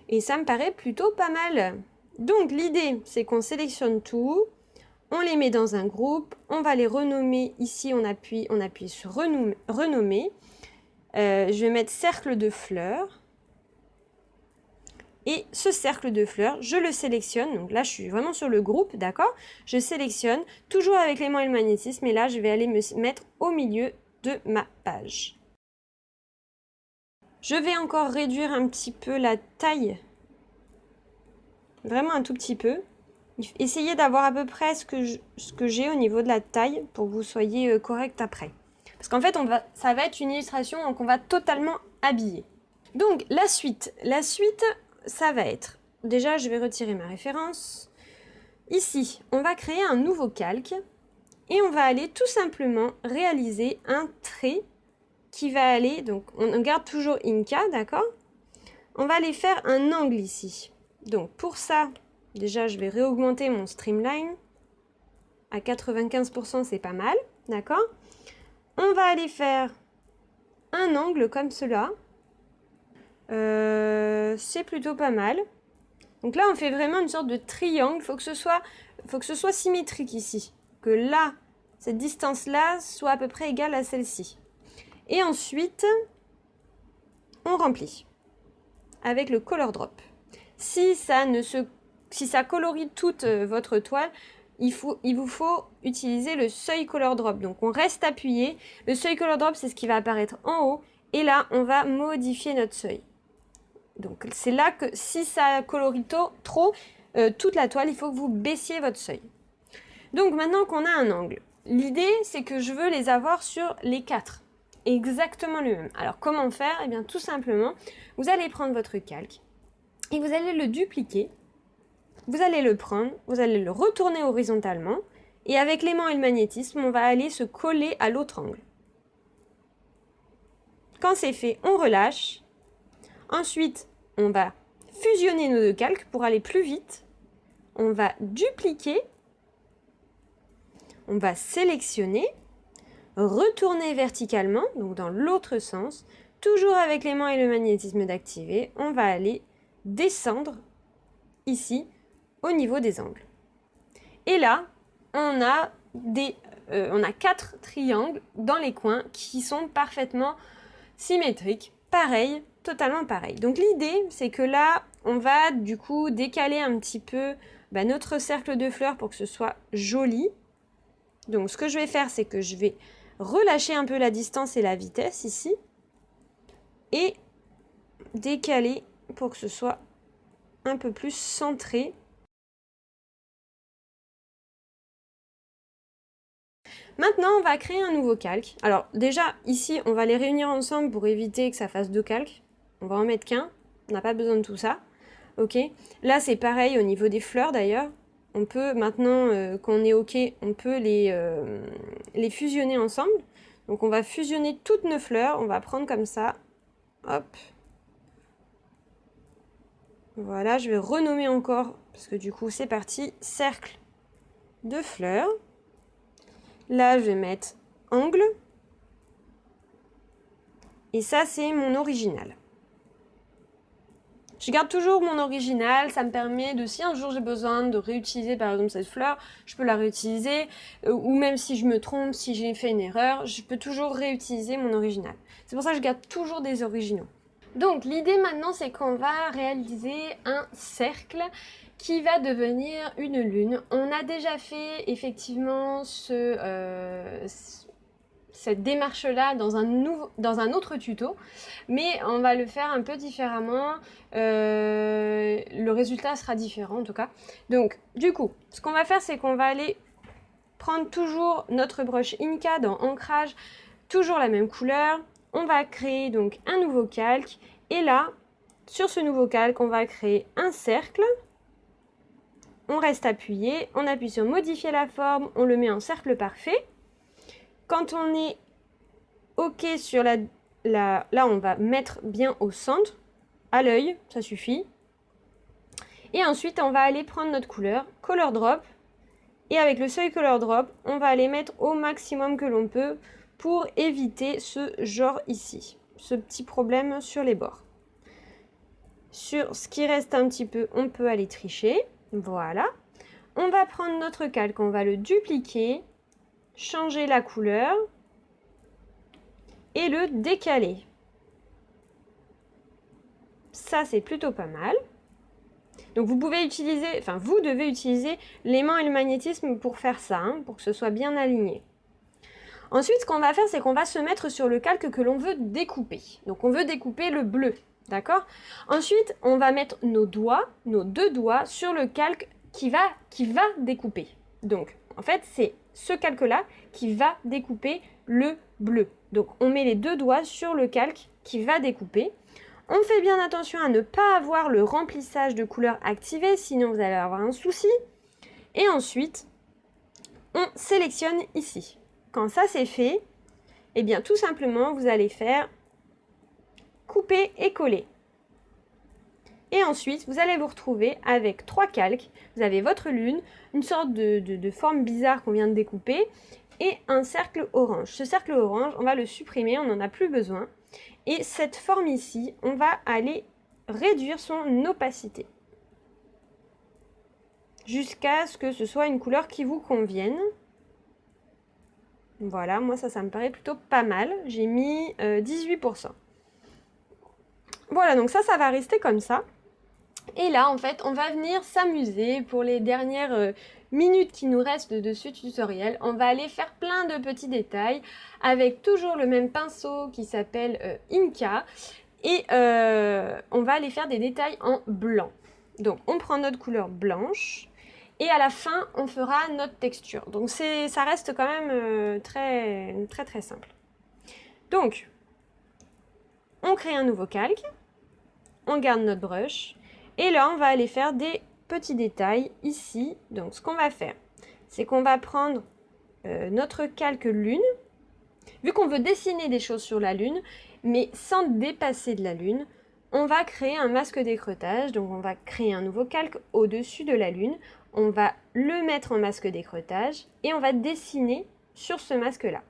Et ça me paraît plutôt pas mal. Donc l'idée, c'est qu'on sélectionne tout, on les met dans un groupe, on va les renommer. Ici, on appuie sur renommer. Je vais mettre cercle de fleurs. Et ce cercle de fleurs, je le sélectionne. Donc là, je suis vraiment sur le groupe, d'accord? Je sélectionne, toujours avec l'aimant et le magnétisme. Et là, je vais aller me mettre au milieu de ma page. Je vais encore réduire un petit peu la taille. Vraiment un tout petit peu. Essayez d'avoir à peu près ce que j'ai au niveau de la taille pour que vous soyez correct après. Parce qu'en fait, ça va être une illustration qu'on va totalement habiller. Donc, la suite, ça va être... Déjà, je vais retirer ma référence. Ici, on va créer un nouveau calque et on va aller tout simplement réaliser un trait qui va aller... Donc, on garde toujours Inca, d'accord? On va aller faire un angle ici. Donc, pour ça, déjà, je vais réaugmenter mon streamline. À 95%, c'est pas mal, d'accord? On va aller faire un angle comme cela. C'est plutôt pas mal. Donc là, on fait vraiment une sorte de triangle. Il faut que ce soit symétrique ici. Que là, cette distance-là soit à peu près égale à celle-ci. Et ensuite, on remplit avec le color drop. Si ça colorie toute votre toile, il vous faut utiliser le seuil color drop. Donc on reste appuyé. Le seuil color drop, c'est ce qui va apparaître en haut. Et là, on va modifier notre seuil. Donc c'est là que si ça colorie trop toute la toile, il faut que vous baissiez votre seuil. Donc maintenant qu'on a un angle, l'idée c'est que je veux les avoir sur les 4. Exactement le même. Alors comment faire? Eh bien tout simplement, vous allez prendre votre calque et vous allez le dupliquer. Vous allez le prendre, vous allez le retourner horizontalement et avec l'aimant et le magnétisme, on va aller se coller à l'autre angle. Quand c'est fait, on relâche. Ensuite, on va fusionner nos deux calques pour aller plus vite. On va dupliquer. On va sélectionner. Retourner verticalement, donc dans l'autre sens. Toujours avec l'aimant et le magnétisme d'activer. On va aller descendre ici au niveau des angles. Et là, on a 4 triangles dans les coins qui sont parfaitement symétriques. Pareil, totalement pareil. Donc l'idée, c'est que là, on va du coup décaler un petit peu notre cercle de fleurs pour que ce soit joli. Donc ce que je vais faire, c'est que je vais relâcher un peu la distance et la vitesse ici. Et décaler pour que ce soit un peu plus centré. Maintenant, on va créer un nouveau calque. Alors déjà, ici, on va les réunir ensemble pour éviter que ça fasse 2 calques. On va en mettre qu'un. On n'a pas besoin de tout ça. Ok. Là, c'est pareil au niveau des fleurs d'ailleurs. on peut maintenant, quand on est OK, on peut les fusionner ensemble. Donc on va fusionner toutes nos fleurs, on va prendre comme ça, hop. Voilà, je vais renommer encore, parce que du coup c'est parti, cercle de fleurs. Là je vais mettre angle. Et ça c'est mon original. Je garde toujours mon original, ça me permet de, si un jour j'ai besoin de réutiliser par exemple cette fleur, je peux la réutiliser, ou même si je me trompe, si j'ai fait une erreur, je peux toujours réutiliser mon original. C'est pour ça que je garde toujours des originaux. Donc l'idée maintenant c'est qu'on va réaliser un cercle qui va devenir une lune. On a déjà fait effectivement cette démarche-là dans un autre tuto, mais on va le faire un peu différemment. Le résultat sera différent en tout cas. Donc du coup, ce qu'on va faire, c'est qu'on va aller prendre toujours notre brush Inka dans ancrage, toujours la même couleur. On va créer donc un nouveau calque et là, sur ce nouveau calque, on va créer un cercle. On reste appuyé, on appuie sur modifier la forme, on le met en cercle parfait. Quand on est OK sur là, on va mettre bien au centre, à l'œil, ça suffit. Et ensuite, on va aller prendre notre couleur, Color Drop. Et avec le seuil Color Drop, on va aller mettre au maximum que l'on peut pour éviter ce genre ici, ce petit problème sur les bords. Sur ce qui reste un petit peu, on peut aller tricher. Voilà. On va prendre notre calque, on va le dupliquer, changer la couleur et le décaler. Ça, c'est plutôt pas mal. Donc vous devez utiliser l'aimant et le magnétisme pour faire ça, hein, pour que ce soit bien aligné. Ensuite, ce qu'on va faire, c'est qu'on va se mettre sur le calque que l'on veut découper. Donc on veut découper le bleu, d'accord? Ensuite, on va mettre nos deux doigts sur le calque qui va découper. Donc, en fait, c'est ce calque-là qui va découper le bleu. Donc, on met les deux doigts sur le calque qui va découper. On fait bien attention à ne pas avoir le remplissage de couleurs activé, sinon vous allez avoir un souci. Et ensuite, on sélectionne ici. Quand ça c'est fait, eh bien tout simplement, vous allez faire couper et coller. Et ensuite, vous allez vous retrouver avec 3 calques. Vous avez votre lune, une sorte de forme bizarre qu'on vient de découper, et un cercle orange. Ce cercle orange, on va le supprimer, on n'en a plus besoin. Et cette forme ici, on va aller réduire son opacité. Jusqu'à ce que ce soit une couleur qui vous convienne. Voilà, moi ça me paraît plutôt pas mal. J'ai mis 18%. Voilà, donc ça va rester comme ça. Et là, en fait, on va venir s'amuser pour les dernières minutes qui nous restent de ce tutoriel. On va aller faire plein de petits détails avec toujours le même pinceau qui s'appelle Inka. Et on va aller faire des détails en blanc. Donc, on prend notre couleur blanche. Et à la fin, on fera notre texture. Donc, ça reste quand même très simple. Donc, on crée un nouveau calque. On garde notre brush. Et là, on va aller faire des petits détails ici. Donc, ce qu'on va faire, c'est qu'on va prendre notre calque lune. Vu qu'on veut dessiner des choses sur la lune, mais sans dépasser de la lune, on va créer un masque d'écreutage. Donc, on va créer un nouveau calque au-dessus de la lune. On va le mettre en masque d'écreutage et on va dessiner sur ce masque-là.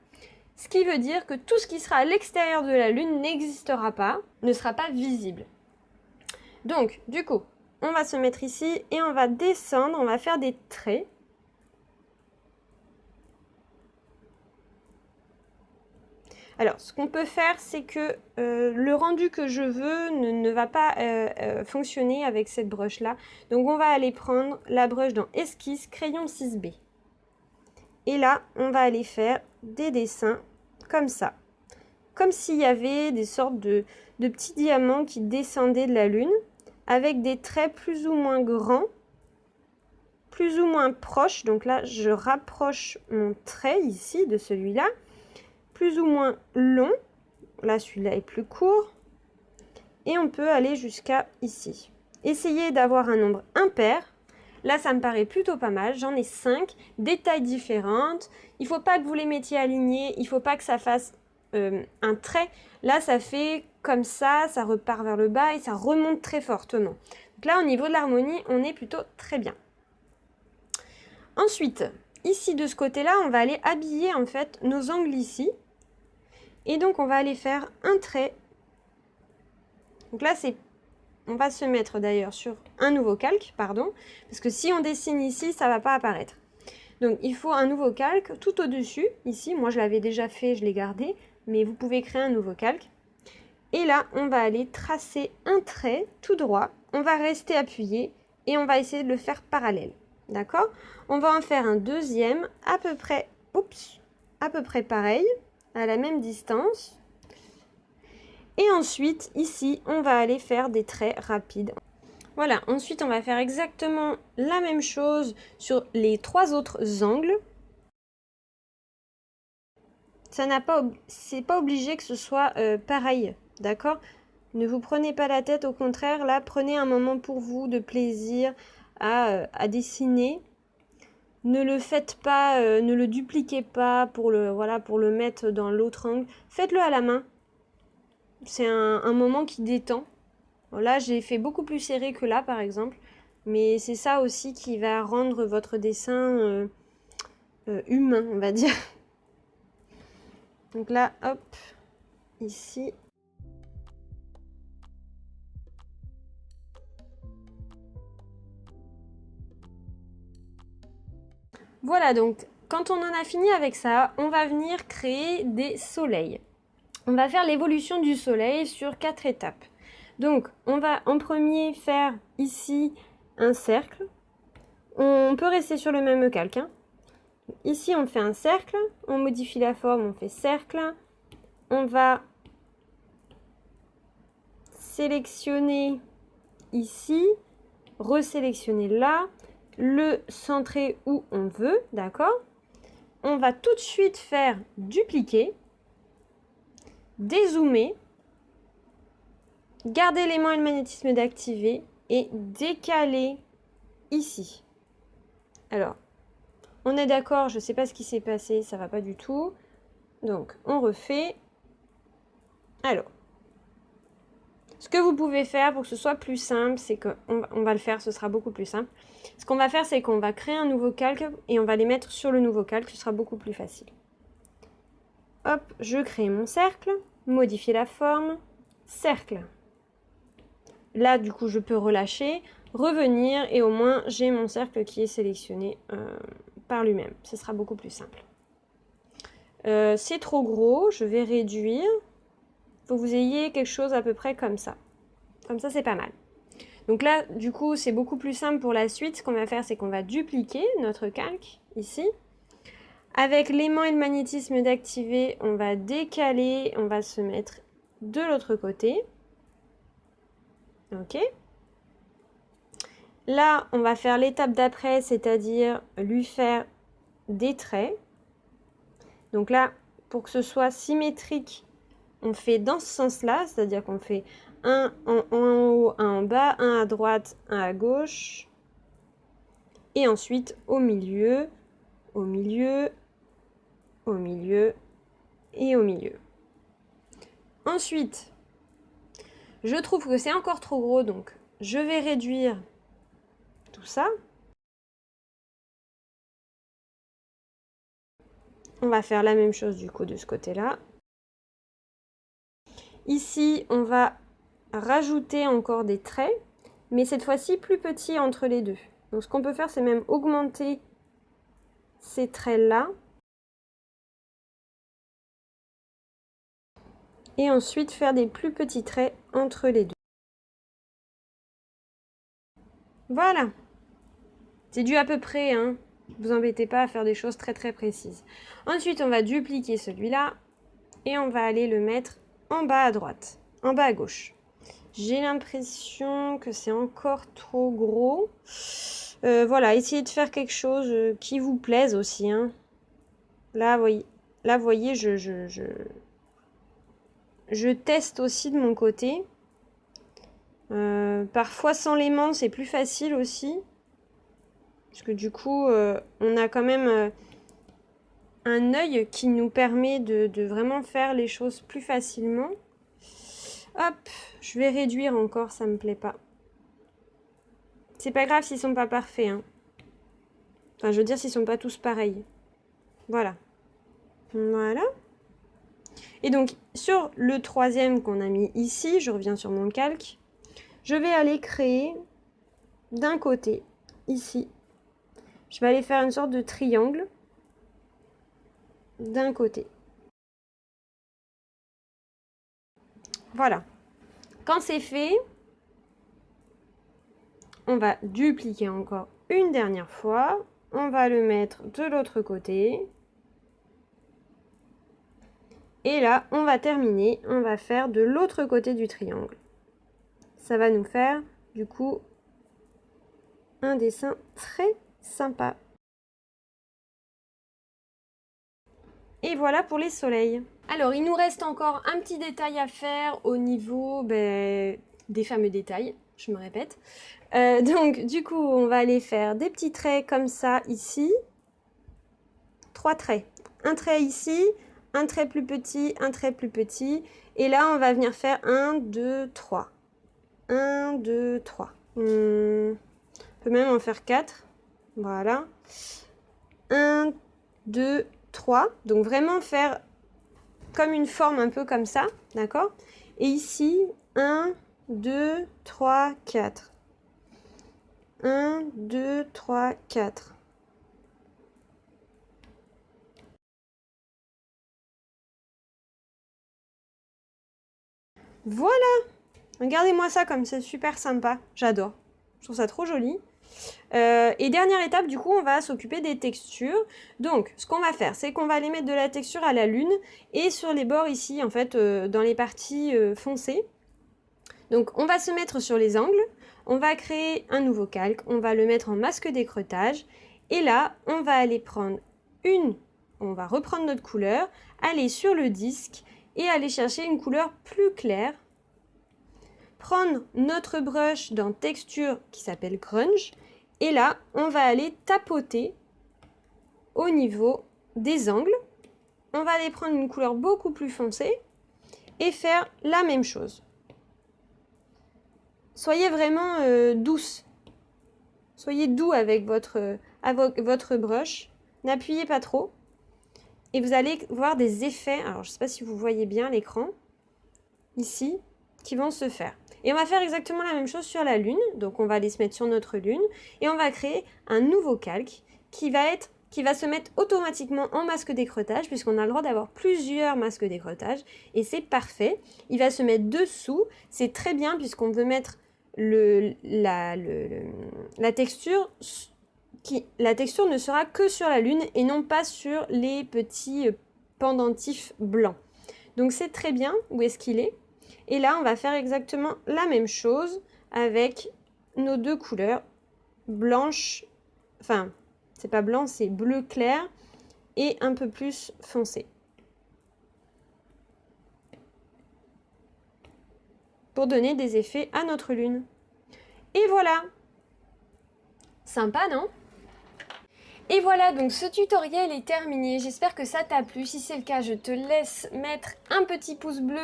Ce qui veut dire que tout ce qui sera à l'extérieur de la lune n'existera pas, ne sera pas visible. Donc, du coup, on va se mettre ici et on va descendre, on va faire des traits. Alors, ce qu'on peut faire, c'est que le rendu que je veux ne va pas fonctionner avec cette brush-là. Donc, on va aller prendre la brush dans Esquisse, crayon 6B. Et là, on va aller faire des dessins comme ça. Comme s'il y avait des sortes de petits diamants qui descendaient de la lune, avec des traits plus ou moins grands, plus ou moins proches. Donc là, je rapproche mon trait ici de celui-là. Plus ou moins long. Là, celui-là est plus court. Et on peut aller jusqu'à ici. Essayez d'avoir un nombre impair. Là, ça me paraît plutôt pas mal. J'en ai 5, des tailles différentes. Il ne faut pas que vous les mettiez alignés. Il ne faut pas que ça fasse un trait. Là, ça fait comme ça repart vers le bas et ça remonte très fortement. Donc là, au niveau de l'harmonie, on est plutôt très bien. Ensuite, ici, de ce côté-là, on va aller habiller en fait nos angles ici. Et donc, on va aller faire un trait. Donc là, on va se mettre d'ailleurs sur un nouveau calque, pardon, parce que si on dessine ici, ça ne va pas apparaître. Donc, il faut un nouveau calque tout au-dessus, ici. Moi, je l'avais déjà fait, je l'ai gardé, mais vous pouvez créer un nouveau calque. Et là, on va aller tracer un trait tout droit. On va rester appuyé et on va essayer de le faire parallèle. D'accord? On va en faire un deuxième à peu près pareil, à la même distance. Et ensuite, ici, on va aller faire des traits rapides. Voilà, ensuite, on va faire exactement la même chose sur les 3 autres angles. C'est pas obligé que ce soit pareil, d'accord? Ne vous prenez pas la tête, au contraire, là, prenez un moment pour vous de plaisir à dessiner. Ne le faites pas, ne le dupliquez pas pour le mettre dans l'autre angle. Faites-le à la main. C'est un moment qui détend. Là, j'ai fait beaucoup plus serré que là, par exemple. Mais c'est ça aussi qui va rendre votre dessin humain, on va dire. Donc là, hop, ici. Voilà, donc quand on en a fini avec ça, on va venir créer des soleils. On va faire l'évolution du soleil sur 4 étapes. Donc, on va en premier faire ici un cercle. On peut rester sur le même calque. Hein. Ici, on fait un cercle. On modifie la forme, on fait cercle. On va sélectionner ici, resélectionner là, le centrer où on veut, d'accord? On va tout de suite faire dupliquer, dézoomer, garder l'élément et le magnétisme d'activer et décaler ici. Alors, on est d'accord, je ne sais pas ce qui s'est passé, ça ne va pas du tout. Donc, on refait. Alors, ce que vous pouvez faire pour que ce soit plus simple, c'est qu'on va le faire, ce sera beaucoup plus simple. Ce qu'on va faire, c'est qu'on va créer un nouveau calque et on va les mettre sur le nouveau calque, ce sera beaucoup plus facile. Hop, je crée mon cercle, modifier la forme, cercle. Là, du coup, je peux relâcher, revenir et au moins, j'ai mon cercle qui est sélectionné par lui-même. Ce sera beaucoup plus simple. C'est trop gros, je vais réduire. Il faut que vous ayez quelque chose à peu près comme ça. Comme ça, c'est pas mal. Donc là, du coup, c'est beaucoup plus simple pour la suite. Ce qu'on va faire, c'est qu'on va dupliquer notre calque, ici. Avec l'aimant et le magnétisme d'activer, on va décaler, on va se mettre de l'autre côté. Ok. Là, on va faire l'étape d'après, c'est-à-dire lui faire des traits. Donc là, pour que ce soit symétrique, on fait dans ce sens-là, c'est-à-dire qu'on fait un en haut, un en bas, un à droite, un à gauche. Et ensuite, au milieu, au milieu, au milieu et au milieu. Ensuite, je trouve que c'est encore trop gros, donc je vais réduire tout ça. On va faire la même chose du coup de ce côté-là. Ici, on va rajouter encore des traits, mais cette fois-ci plus petits entre les deux. Donc ce qu'on peut faire, c'est même augmenter ces traits-là. Et ensuite faire des plus petits traits entre les deux. Voilà. C'est dû à peu près, hein. Vous embêtez pas à faire des choses très très précises. Ensuite, on va dupliquer celui-là et on va aller le mettre en bas à droite, en bas à gauche. J'ai l'impression que c'est encore trop gros. Voilà, essayez de faire quelque chose qui vous plaise aussi. Hein. Là, vous voyez, je teste aussi de mon côté. Parfois sans l'aimant, c'est plus facile aussi. Parce que du coup, on a quand même un œil qui nous permet de vraiment faire les choses plus facilement. Hop, je vais réduire encore, ça me plaît pas. C'est pas grave s'ils sont pas parfaits, hein. Enfin, je veux dire s'ils sont pas tous pareils. Voilà. Voilà. Et donc, sur le troisième qu'on a mis ici, je reviens sur mon calque, je vais aller créer d'un côté, ici, je vais aller faire une sorte de triangle d'un côté. Voilà. Quand c'est fait, on va dupliquer encore une dernière fois. On va le mettre de l'autre côté. Et là, on va terminer. On va faire de l'autre côté du triangle. Ça va nous faire, du coup, un dessin très sympa. Et voilà pour les soleils. Alors, il nous reste encore un petit détail à faire au niveau des fameux détails, je me répète. Donc, du coup, on va aller faire des petits traits comme ça, ici. 3 traits. Un trait ici, un trait plus petit, un trait plus petit. Et là, on va venir faire 1, 2, 3. 1, 2, 3. On peut même en faire 4. Voilà. 1, 2, 3. Donc, vraiment faire comme une forme un peu comme ça, d'accord? Et ici, 1, 2, 3, 4. 1, 2, 3, 4. Voilà! Regardez-moi ça comme c'est super sympa. J'adore. Je trouve ça trop joli. Et dernière étape, du coup, on va s'occuper des textures. Donc, ce qu'on va faire, c'est qu'on va aller mettre de la texture à la lune et sur les bords ici, en fait, dans les parties foncées. Donc, on va se mettre sur les angles. On va créer un nouveau calque. On va le mettre en masque d'écreutage. Et là, on va aller prendre on va reprendre notre couleur, aller sur le disque et aller chercher une couleur plus claire. Prendre notre brush dans texture qui s'appelle grunge. Et là, on va aller tapoter au niveau des angles. On va aller prendre une couleur beaucoup plus foncée et faire la même chose. Soyez vraiment douce. Soyez doux avec votre brush. N'appuyez pas trop. Et vous allez voir des effets, alors je ne sais pas si vous voyez bien l'écran, ici, qui vont se faire. Et on va faire exactement la même chose sur la lune. Donc on va aller se mettre sur notre lune et on va créer un nouveau calque qui va se mettre automatiquement en masque d'écreutage puisqu'on a le droit d'avoir plusieurs masques d'écreutage et c'est parfait. Il va se mettre dessous, c'est très bien puisqu'on veut mettre la texture. La texture ne sera que sur la lune et non pas sur les petits pendentifs blancs. Donc c'est très bien. Où est-ce qu'il est ? Et là, on va faire exactement la même chose avec nos deux couleurs blanche, enfin, c'est pas blanc, c'est bleu clair et un peu plus foncé. Pour donner des effets à notre lune. Et voilà! Sympa, non ? Et voilà, donc ce tutoriel est terminé. J'espère que ça t'a plu. Si c'est le cas, je te laisse mettre un petit pouce bleu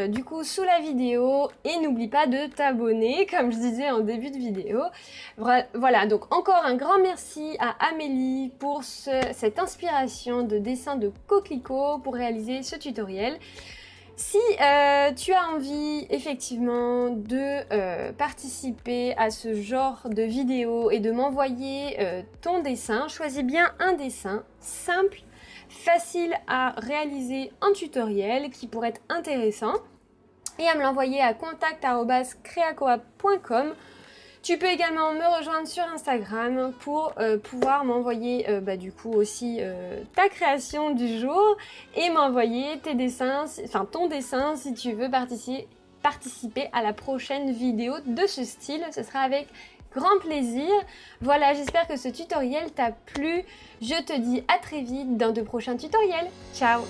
du coup sous la vidéo et n'oublie pas de t'abonner comme je disais en début de vidéo. Voilà, donc encore un grand merci à Amélie pour cette inspiration de dessin de coquelicot pour réaliser ce tutoriel. Si tu as envie effectivement de participer à ce genre de vidéo et de m'envoyer ton dessin, choisis bien un dessin simple, facile à réaliser en tutoriel qui pourrait être intéressant et à me l'envoyer à contact@creacoop.com. Tu peux également me rejoindre sur Instagram pour pouvoir m'envoyer du coup aussi ta création du jour et m'envoyer tes dessins, enfin ton dessin si tu veux participer à la prochaine vidéo de ce style. Ce sera avec grand plaisir. Voilà, j'espère que ce tutoriel t'a plu. Je te dis à très vite dans de prochains tutoriels. Ciao!